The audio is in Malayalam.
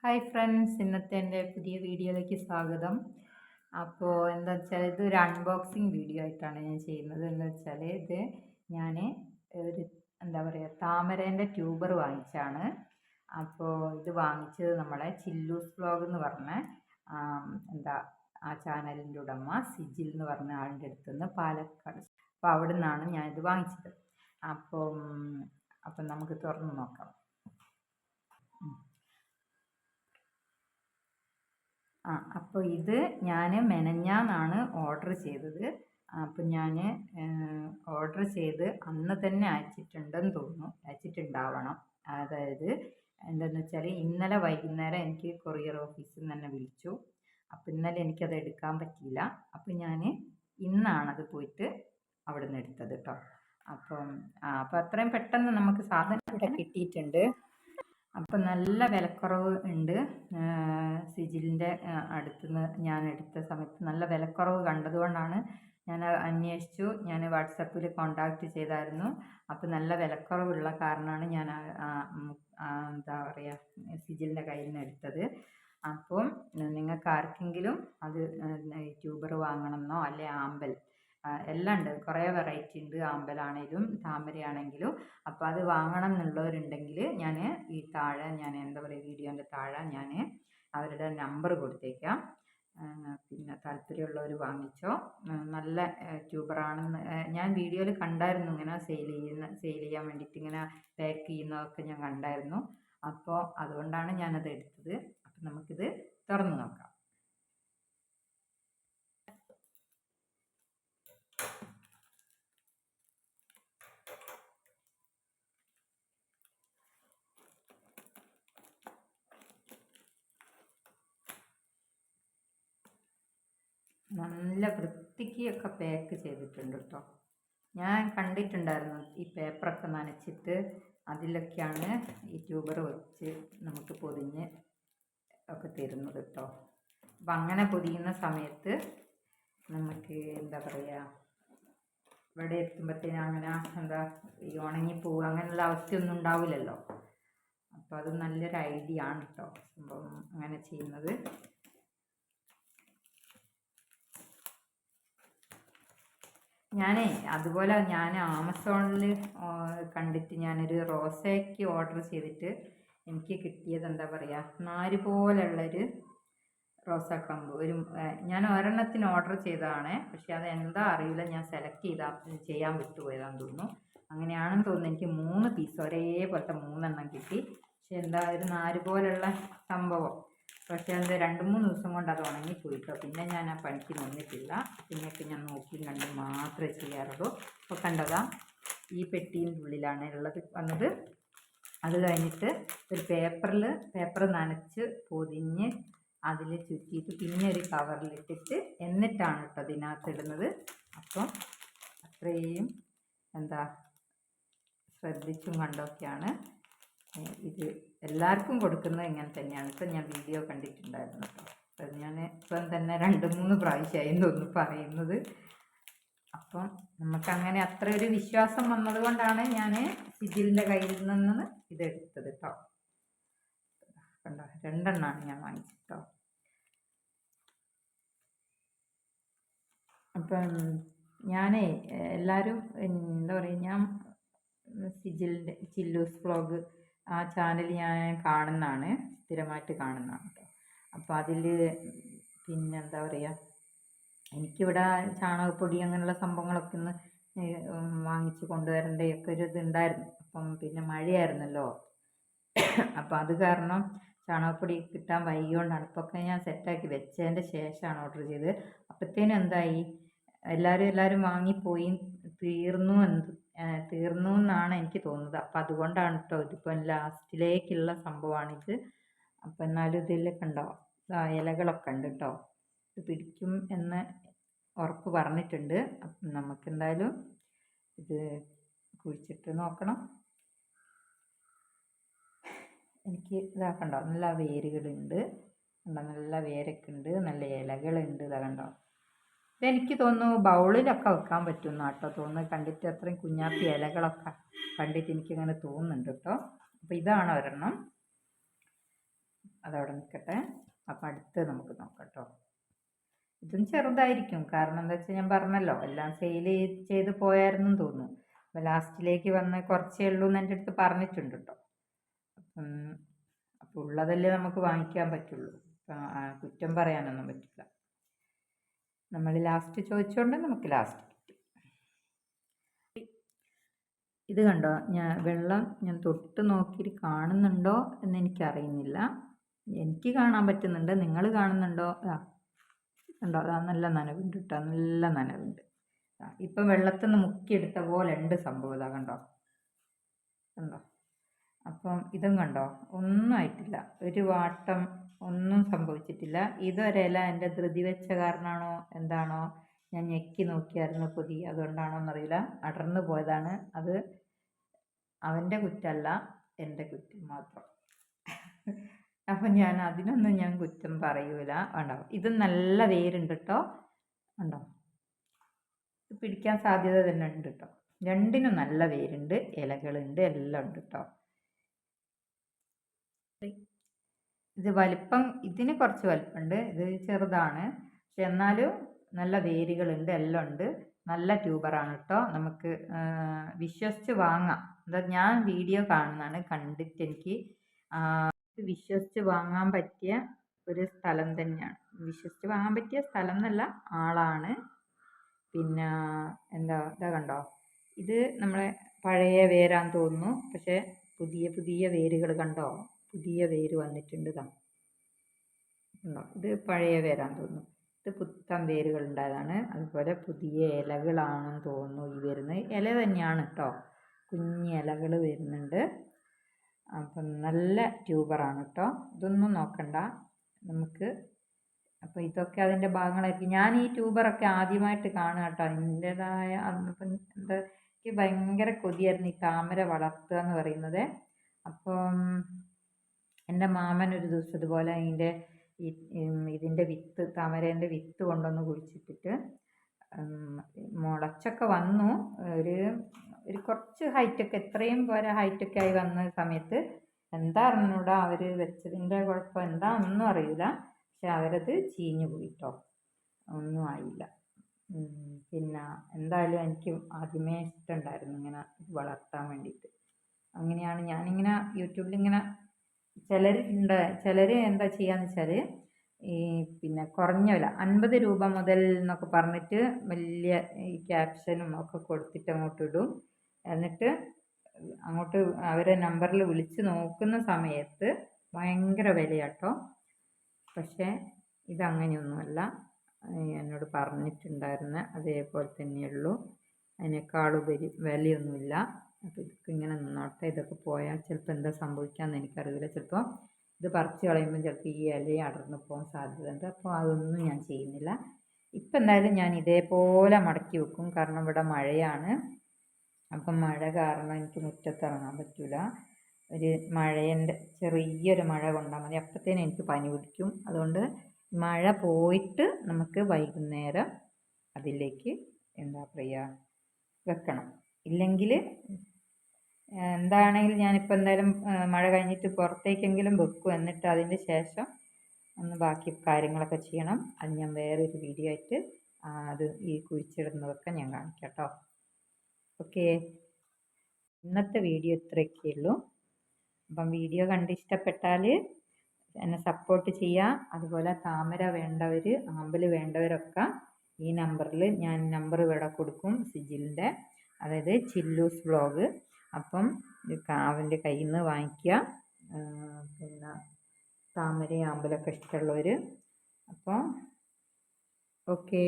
ഹായ് ഫ്രണ്ട്സ്, ഇന്നത്തെ എൻ്റെ പുതിയ വീഡിയോയിലേക്ക് സ്വാഗതം. അപ്പോൾ എന്താ വെച്ചാൽ ഇതൊരു അൺബോക്സിങ് വീഡിയോ ആയിട്ടാണ് ഞാൻ ചെയ്യുന്നത്. എന്താ വെച്ചാൽ ഇത് ഞാൻ ഒരു എന്താ പറയുക താമരേൻ്റെ ട്യൂബർ വാങ്ങിച്ചാണ്. അപ്പോൾ ഇത് വാങ്ങിച്ചത് നമ്മളെ ചില്ലൂസ് വ്ലോഗ് എന്ന് പറഞ്ഞ എന്താ ആ ചാനലിൻ്റെ ഉടമ സിജിൽ എന്ന് പറഞ്ഞ ആളുടെ അടുത്ത് നിന്ന് പാലക്കാട്. അപ്പോൾ അവിടെ നിന്നാണ് ഞാനിത് വാങ്ങിച്ചത്. അപ്പം നമുക്ക് തുറന്ന് നോക്കാം. അപ്പോൾ ഇത് ഞാൻ മെനഞ്ഞാന്നാണ് ഓർഡർ ചെയ്തത്. അപ്പം ഞാൻ ഓർഡർ ചെയ്ത് അന്ന് തന്നെ അയച്ചിട്ടുണ്ടെന്ന് തോന്നുന്നു, അയച്ചിട്ടുണ്ടാവണം. അതായത് എന്താണെന്ന് വെച്ചാൽ ഇന്നലെ വൈകുന്നേരം എനിക്ക് കൊറിയർ ഓഫീസിൽ നിന്ന് തന്നെ വിളിച്ചു. അപ്പം ഇന്നലെ എനിക്കത് എടുക്കാൻ പറ്റിയില്ല. അപ്പം ഞാൻ ഇന്നാണത് പോയിട്ട് അവിടെ നിന്ന് എടുത്തത് കേട്ടോ. അപ്പം അത്രയും പെട്ടെന്ന് നമുക്ക് സാധനം ഇവിടെ കിട്ടിയിട്ടുണ്ട്. അപ്പം നല്ല വിലക്കുറവ് ഉണ്ട്. സിജിലിൻ്റെ അടുത്തുനിന്ന് ഞാൻ എടുത്ത സമയത്ത് നല്ല വിലക്കുറവ് കണ്ടതുകൊണ്ടാണ് ഞാൻ അന്വേഷിച്ചു. ഞാൻ വാട്സപ്പിൽ കോണ്ടാക്റ്റ് ചെയ്തായിരുന്നു. അപ്പം നല്ല വിലക്കുറവുള്ള കാരണമാണ് ഞാൻ എന്താ പറയുക സിജിലിൻ്റെ കയ്യിൽ നിന്ന് എടുത്തത്. അപ്പം നിങ്ങൾക്ക് ആർക്കെങ്കിലും അത് ട്യൂബർ വാങ്ങണമെന്നോ അല്ലെ ആമ്പൽ എല്ലാം ഉണ്ട്, കുറേ വെറൈറ്റി ഉണ്ട്, ആമ്പലാണേലും താമരയാണെങ്കിലും. അപ്പോൾ അത് വാങ്ങണം എന്നുള്ളവരുണ്ടെങ്കിൽ ഞാൻ ഈ താഴെ ഞാൻ എന്താ പറയുക വീഡിയോൻ്റെ താഴെ ഞാൻ അവരുടെ നമ്പർ കൊടുത്തേക്കാം. പിന്നെ താല്പര്യമുള്ളവർ വാങ്ങിച്ചോ. നല്ല ട്യൂബറാണെന്ന് ഞാൻ വീഡിയോയിൽ കണ്ടായിരുന്നു. ഇങ്ങനെ സെയിൽ ചെയ്യാൻ വേണ്ടിയിട്ട് ഇങ്ങനെ പാക്ക് ചെയ്യുന്നതൊക്കെ ഞാൻ കണ്ടായിരുന്നു. അപ്പോൾ അതുകൊണ്ടാണ് ഞാനത് എടുത്തത്. അപ്പം നമുക്കിത് തുറന്ന് നോക്കാം. നല്ല വൃത്തിക്കൊക്കെ പാക്ക് ചെയ്തിട്ടുണ്ട് കേട്ടോ. ഞാൻ കണ്ടിട്ടുണ്ടായിരുന്നു ഈ പേപ്പറൊക്കെ നനച്ചിട്ട് അതിലൊക്കെയാണ് ഈ ട്യൂബർ വെച്ച് നമുക്ക് പൊതിഞ്ഞ് ഒക്കെ തരുന്നത് കേട്ടോ. അപ്പം അങ്ങനെ പൊതിയുന്ന സമയത്ത് നമുക്ക് എന്താ പറയുക ഇവിടെ എത്തുമ്പോഴത്തേനും അങ്ങനെ എന്താ ഈ ഉണങ്ങിപ്പോവുക അങ്ങനെയുള്ള അവസ്ഥയൊന്നും ഉണ്ടാവില്ലല്ലോ. അപ്പോൾ അത് നല്ലൊരു ഐഡിയ ആണ് കേട്ടോ സംഭവം അങ്ങനെ ചെയ്യുന്നത്. അതുപോലെ ഞാൻ ആമസോണിൽ കണ്ടിട്ട് ഞാനൊരു റോസയ്ക്ക് ഓർഡർ ചെയ്തിട്ട് എനിക്ക് കിട്ടിയത് എന്താ പറയുക നാര് പോലുള്ളൊരു റോസാക്കമ്പ്. ഞാൻ ഒരെണ്ണത്തിന് ഓർഡർ ചെയ്തതാണ്, പക്ഷെ അത് എന്താ അറിയില്ല, ഞാൻ സെലക്ട് ചെയ്യാൻ വിട്ടുപോയതാണെന്ന് തോന്നുന്നു. അങ്ങനെയാണെന്ന് തോന്നുന്നു. എനിക്ക് 3 പീസ് ഒരേപോലത്തെ 3 കിട്ടി. പക്ഷെ എന്താ ഒരു നാര് പോലുള്ള സംഭവം. പക്ഷേ അത് 2-3 ദിവസം കൊണ്ട് അത് ഉണങ്ങിപ്പോയിട്ടോ. പിന്നെ ഞാൻ ആ പണിക്ക് നിന്നിട്ടില്ല. പിന്നെയൊക്കെ ഞാൻ നോക്കിയും കണ്ടും മാത്രമേ ചെയ്യാറുള്ളൂ. അപ്പോൾ കണ്ടതാ ഈ പെട്ടീൻ്റെ ഉള്ളിലാണ് വന്നത്. അത് കഴിഞ്ഞിട്ട് ഒരു പേപ്പർ നനച്ച് പൊതിഞ്ഞ് അതിൽ ചുറ്റിയിട്ട് പിന്നെ ഒരു കവറിലിട്ടിട്ട് എന്നിട്ടാണ് കേട്ടോ ഇതിനകത്തിടുന്നത്. അപ്പം അത്രയും എന്താ ശ്രദ്ധിച്ചും കണ്ടൊക്കെയാണ് ഇത് എല്ലാവർക്കും കൊടുക്കുന്നത്. ഇങ്ങനെ തന്നെയാണ്. ഇപ്പം ഞാൻ വീഡിയോ കണ്ടിട്ടുണ്ടായിരുന്നു കേട്ടോ. അപ്പം ഞാൻ ഇപ്പം തന്നെ 2-3 പ്രാവശ്യമായി തോന്നുന്നു പറയുന്നത്. അപ്പം നമുക്കങ്ങനെ അത്ര ഒരു വിശ്വാസം വന്നത് കൊണ്ടാണ് ഞാൻ സിജിലിൻ്റെ കയ്യിൽ നിന്ന് ഇതെടുത്തത് കേട്ടോ. കണ്ടോ 2 ഞാൻ വാങ്ങിച്ചത് കേട്ടോ. അപ്പം എല്ലാവരും എന്താ പറയുക ഞാൻ സിജിലിൻ്റെ ചില്ലൂസ് വ്ലോഗ് ആ ചാനൽ ഞാൻ കാണുന്നതാണ്, സ്ഥിരമായിട്ട് കാണുന്നതാണ് കേട്ടോ. അപ്പോൾ അതിൽ പിന്നെ എന്താ പറയുക എനിക്കിവിടെ ചാണകപ്പൊടി അങ്ങനെയുള്ള സംഭവങ്ങളൊക്കെ ഒന്ന് വാങ്ങിച്ച് കൊണ്ടുവരേണ്ടതൊക്കെ ഒരു ഇതുണ്ടായിരുന്നു. അപ്പം പിന്നെ മഴയായിരുന്നല്ലോ. അപ്പോൾ അത് കാരണം ചാണകപ്പൊടി കിട്ടാൻ വൈകിയോണ്ടാണ്. ഇപ്പൊക്കെ ഞാൻ സെറ്റാക്കി വെച്ചതിൻ്റെ ശേഷമാണ് ഓർഡർ ചെയ്തത്. അപ്പോഴത്തേനും എന്തായി എല്ലാവരും വാങ്ങിപ്പോയി, തീർന്നു എന്നാണ് എനിക്ക് തോന്നുന്നത്. അപ്പം അതുകൊണ്ടാണ് കേട്ടോ ഇതിപ്പം ലാസ്റ്റിലേക്കുള്ള സംഭവമാണിത്. അപ്പം എന്നാലും ഇതിലൊക്കെ ഉണ്ടോ ഇലകളൊക്കെ ഉണ്ട് കേട്ടോ. ഇത് പിടിക്കും എന്ന് ഉറപ്പ് പറഞ്ഞിട്ടുണ്ട്. അപ്പം നമുക്കെന്തായാലും ഇത് കുഴിച്ചിട്ട് നോക്കണം. എനിക്ക് ഇതാക്കണ്ടോ നല്ല വേരുകളുണ്ട്, നല്ല വേരൊക്കെ ഉണ്ട്, നല്ല ഇലകളുണ്ട്. ഇതാകണ്ടോ ഇതെനിക്ക് തോന്നുന്നു ബൗളിലൊക്കെ വെക്കാൻ പറ്റുന്ന കേട്ടോ തോന്നുന്നു. കണ്ടിട്ട് അത്രയും കുഞ്ഞാപ്പി ഇലകളൊക്കെ കണ്ടിട്ട് എനിക്കിങ്ങനെ തോന്നുന്നുണ്ട് കേട്ടോ. അപ്പോൾ ഇതാണ് ഒരെണ്ണം. അതവിടെ നിൽക്കട്ടെ. അപ്പം അടുത്ത് നമുക്ക് നോക്കാം കേട്ടോ. ഇതും ചെറുതായിരിക്കും, കാരണം എന്താ വെച്ചാൽ ഞാൻ പറഞ്ഞല്ലോ എല്ലാം സെയിൽ ചെയ്ത് പോയായിരുന്നു തോന്നുന്നു. അപ്പം ലാസ്റ്റിലേക്ക് വന്ന് കുറച്ചേ ഉള്ളൂ എന്ന് എൻ്റെ അടുത്ത് പറഞ്ഞിട്ടുണ്ട് കേട്ടോ. അപ്പം ഉള്ളതല്ലേ നമുക്ക് വാങ്ങിക്കാൻ പറ്റുള്ളൂ. കുറ്റം പറയാനൊന്നും പറ്റില്ല. നമ്മൾ ലാസ്റ്റ് ചോദിച്ചോണ്ട് നമുക്ക് ലാസ്റ്റ് കിട്ടി. ഇത് കണ്ടോ, വെള്ളം ഞാൻ തൊട്ട് നോക്കിയിട്ട് കാണുന്നുണ്ടോ എന്ന് എനിക്കറിയുന്നില്ല. എനിക്ക് കാണാൻ പറ്റുന്നുണ്ട്, നിങ്ങൾ കാണുന്നുണ്ടോ? കണ്ടോ, അതാ നല്ല നനവുണ്ട് കേട്ടോ, നല്ല നനവുണ്ട്. ഇപ്പം വെള്ളത്തിൽ നിന്ന് മുക്കിയെടുത്ത പോലെ ഉണ്ട് സംഭവം. ഇതാ കണ്ടോ, കണ്ടോ. അപ്പം ഇതും കണ്ടോ, ഒന്നും ആയിട്ടില്ല, ഒരു വാട്ടം ഒന്നും സംഭവിച്ചിട്ടില്ല. ഇതൊരില എൻ്റെ ധൃതി വെച്ച കാരണമാണോ എന്താണോ, ഞാൻ ഞെക്കി നോക്കിയായിരുന്നു പൊതി, അതുകൊണ്ടാണോ എന്നറിയില്ല, അടർന്നു പോയതാണ്. അത് അവൻ്റെ കുറ്റമല്ല, എൻ്റെ കുറ്റം മാത്രം. അപ്പം ഞാൻ അതിനൊന്നും ഞാൻ കുറ്റം പറയൂല. ഉണ്ടോ, ഇത് നല്ല വേരുണ്ട് കേട്ടോ. ഉണ്ടോ, ഇത് പിടിക്കാൻ സാധ്യത തന്നെ ഉണ്ട് കേട്ടോ. രണ്ടിനും നല്ല വേരുണ്ട്, ഇലകളുണ്ട്, എല്ലാം ഉണ്ട് കേട്ടോ. ഇത് വലിപ്പം, ഇതിന് കുറച്ച് വലിപ്പമുണ്ട്, ഇത് ചെറുതാണ്, പക്ഷെ എന്നാലും നല്ല വേരുകളുണ്ട്, എല്ലാം ഉണ്ട്. നല്ല ട്യൂബറാണ് കേട്ടോ. നമുക്ക് വിശ്വസിച്ച് വാങ്ങാം. എന്താ, ഞാൻ വീഡിയോ കാണുന്നതാണ്, കണ്ടിട്ട് എനിക്ക് വിശ്വസിച്ച് വാങ്ങാൻ പറ്റിയ ഒരു സ്ഥലം തന്നെയാണ്. വിശ്വസിച്ച് വാങ്ങാൻ പറ്റിയ സ്ഥലം എന്നല്ല, ആളാണ്. പിന്നെ എന്താ, ഇതാ കണ്ടോ, ഇത് നമ്മളെ പഴയ വേരാന്ന് തോന്നുന്നു, പക്ഷെ പുതിയ പുതിയ വേരുകൾ കണ്ടോ, പുതിയ വേര് വന്നിട്ടുണ്ട്. ഇതാ കണ്ടോ, ഇത് പഴയ വേരാന്ന് തോന്നുന്നു, ഇത് പുത്തൻ വേരുകൾ ഉണ്ടായതാണ്. അതുപോലെ പുതിയ ഇലകളാണെന്ന് തോന്നുന്നു ഈ വരുന്നത്. ഇല തന്നെയാണ് കേട്ടോ, കുഞ്ഞ് ഇലകൾ വരുന്നുണ്ട്. അപ്പം നല്ല ട്യൂബറാണ് കേട്ടോ, ഇതൊന്നും നോക്കണ്ട നമുക്ക്. അപ്പോൾ ഇതൊക്കെ അതിൻ്റെ ഭാഗങ്ങളായിരിക്കും. ഞാൻ ഈ ട്യൂബറൊക്കെ ആദ്യമായിട്ട് കാണുക കേട്ടോ. എൻ്റേതായ അന്നിപ്പം എന്താ, എനിക്ക് ഭയങ്കര കൊതിയായിരുന്നു ഈ താമര വളർത്തുക എന്ന് പറയുന്നത്. അപ്പം എൻ്റെ മാമൻ ഒരു ദിവസം ഇതുപോലെ ഇതിൻ്റെ വിത്ത്, താമരേൻ്റെ വിത്ത് കൊണ്ടുവന്ന് കുഴിച്ചിട്ടിട്ട് മുളച്ചൊക്കെ വന്നു. ഒരു കുറച്ച് ഹൈറ്റൊക്കെ, എത്രയും പോരാ ഹൈറ്റൊക്കെ ആയി വന്ന സമയത്ത് എന്താ അറിഞ്ഞൂടാ, അവർ വെച്ചതിൻ്റെ കുഴപ്പം എന്താണെന്നൊന്നും അറിയില്ല, പക്ഷെ അവരത് ചീഞ്ഞു പോയിട്ടോ, ഒന്നും ആയില്ല. പിന്നെ എന്തായാലും എനിക്ക് ആദ്യമേ ഇഷ്ടമുണ്ടായിരുന്നു ഇങ്ങനെ വളർത്താൻ വേണ്ടിയിട്ട്. അങ്ങനെയാണ് ഞാനിങ്ങനെ യൂട്യൂബിലിങ്ങനെ ചിലർ എന്താ ചെയ്യാന്ന് വെച്ചാൽ, ഈ പിന്നെ കുറഞ്ഞ വില 50 രൂപ മുതൽ എന്നൊക്കെ പറഞ്ഞിട്ട് വലിയ ഈ ക്യാപ്ഷനും ഒക്കെ കൊടുത്തിട്ട് അങ്ങോട്ട് ഇടും. എന്നിട്ട് അങ്ങോട്ട് അവരെ നമ്പറിൽ വിളിച്ച് നോക്കുന്ന സമയത്ത് ഭയങ്കര വിലയാട്ടോ. പക്ഷേ ഇതങ്ങനെയൊന്നുമല്ല, എന്നോട് പറഞ്ഞിട്ടുണ്ടായിരുന്ന അതേപോലെ തന്നെയുള്ളൂ, അതിനേക്കാളുപരി വിലയൊന്നുമില്ല. അപ്പോൾ ഇതൊക്കെ ഇങ്ങനെ നിന്നോട്ടെ, ഇതൊക്കെ പോയാൽ ചിലപ്പോൾ എന്താ സംഭവിക്കാമെന്ന് എനിക്കറിയില്ല. ചിലപ്പോൾ ഇത് പറിച്ച് കളയുമ്പോൾ ചിലപ്പോൾ ഈ ഇലയും അടർന്നു പോകാൻ സാധ്യതയുണ്ട്. അപ്പോൾ അതൊന്നും ഞാൻ ചെയ്യുന്നില്ല. ഇപ്പം എന്തായാലും ഞാൻ ഇതേപോലെ മടക്കി വെക്കും, കാരണം ഇവിടെ മഴയാണ്. അപ്പം മഴ കാരണം എനിക്ക് മുറ്റത്തിറങ്ങാൻ പറ്റില്ല. ഒരു മഴേൻ്റെ ചെറിയൊരു മഴ കൊണ്ടാൽ മതി, അപ്പോഴത്തേനും എനിക്ക് പനി പിടിക്കും. അതുകൊണ്ട് മഴ പോയിട്ട് നമുക്ക് വൈകുന്നേരം അതിലേക്ക് എന്താ പറയുക വെക്കണം. ഇല്ലെങ്കിൽ എന്താണെങ്കിലും ഞാനിപ്പോൾ എന്തായാലും മഴ കഴിഞ്ഞിട്ട് പുറത്തേക്കെങ്കിലും വെക്കും. എന്നിട്ട് അതിൻ്റെ ശേഷം ഒന്ന് ബാക്കി കാര്യങ്ങളൊക്കെ ചെയ്യണം. അത് ഞാൻ വേറൊരു വീഡിയോ ആയിട്ട് അത് ഈ കുഴിച്ചിടുന്നതൊക്കെ ഞാൻ കാണിക്കാം കേട്ടോ. ഓക്കെ, ഇന്നത്തെ വീഡിയോ ഇത്രയൊക്കെ ഉള്ളൂ. അപ്പം വീഡിയോ കണ്ട് ഇഷ്ടപ്പെട്ടാൽ എന്നെ സപ്പോർട്ട് ചെയ്യുക. അതുപോലെ താമര വേണ്ടവർ, ആമ്പൽ വേണ്ടവരൊക്കെ ഈ നമ്പറിൽ, ഞാൻ നമ്പർ ഇവിടെ കൊടുക്കും, സിജിലിൻ്റെ, അതായത് ചില്ലൂസ് വ്ളോഗ്. അപ്പം അവൻ്റെ കയ്യിൽ നിന്ന് വാങ്ങിക്കുക. പിന്നെ താമരയും ആമ്പലൊക്കെ ഇഷ്ടമുള്ളവർ. അപ്പോൾ ഓക്കേ.